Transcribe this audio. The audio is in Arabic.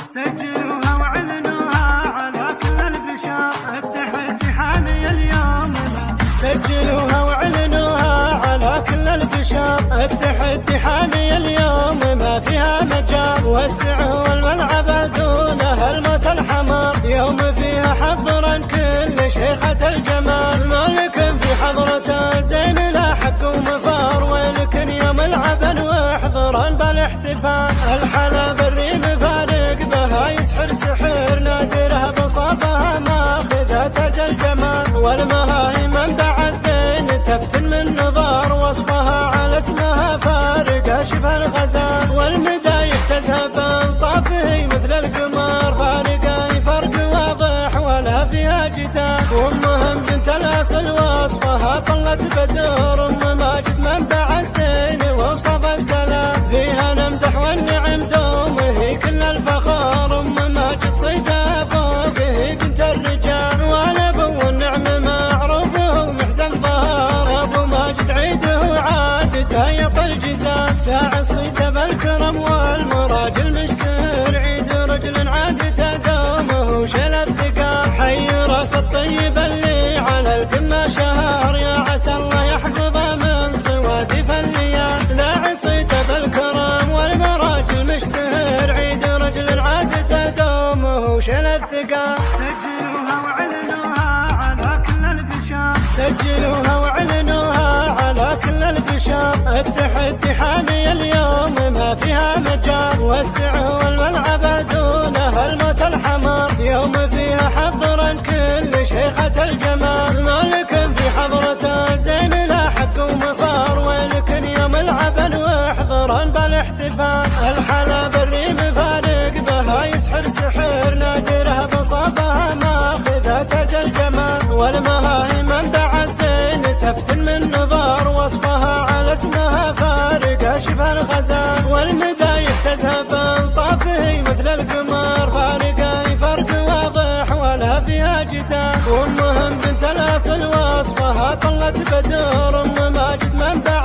سجلوها واعلنوها على كل البشر، التحدي حامي اليوم. سجلوها واعلنوها على كل البشر، التحدي حامي اليوم ما فيها مجال. وسعوا الملعب دونه الموت الحمر، يوم فيها حضرا كل شيخة الجمال. مالك في حضرته زين لا حق ومفار، ولكن يوم العبن واحضرا بالاحتفال. الحلا بالريم فارق بها يسحر سحر، نادره بصافها ماخذة تاج الجمال. والمهاي منبع الزين تفتن من نظار، وصفها على اسمها فارقة شفا الغزال. والمدايح تذهب الطافه مثل القمر، فارقة فرق واضح ولا فيها جدال. وامهم بنت الاصل وصفها طلت بدر، ام ماجد منبع الزين وصف الدلال. فيها نمدح والنعم دومه كل الفخار، ام ماجد صيتها فوقه بنت الرجال. والابو النعم معروفه محزن ظهر، ابو ماجد عيده عادته يعطي الجزال. داعي صيته بالكرم والمراجل مشتهر، عيد رجل عادته دومه وشل الثقال. حي راس الطيب اللي على القمه شهر، يا عسى الله يحفظه من سوادف الليال. داعي صيته بالكرم والمراجل مشتهر، عيد رجل عادته دومه وشل الثقال. سجلوها واعلنوها على كل البشر، سجلوها واعلنوها على كل البشر، التحدي حامي اليوم ما فيها مجال. وسعوا الملعب دونه الموت الحمر، يوم فيها حضرا كل شيخة الجمال. مالك في حضرته زين لا حق ومفار، ولكن يوم العبن واحضرا بالاحتفال. الحلا بالريم فارق بها يسحر سحر، نادره بصافها ماخذة تاج الجمال. والمهاي منبع الزين تفتن من نظار، وصفها على اسمها فارقة شفا الغزال. والمدايح تذهب الطافه مثل القمر، فارقة فرق واضح ولا فيها جدال. وامهم بنت الاصل وصفها طلت بدر، ام ماجد منبع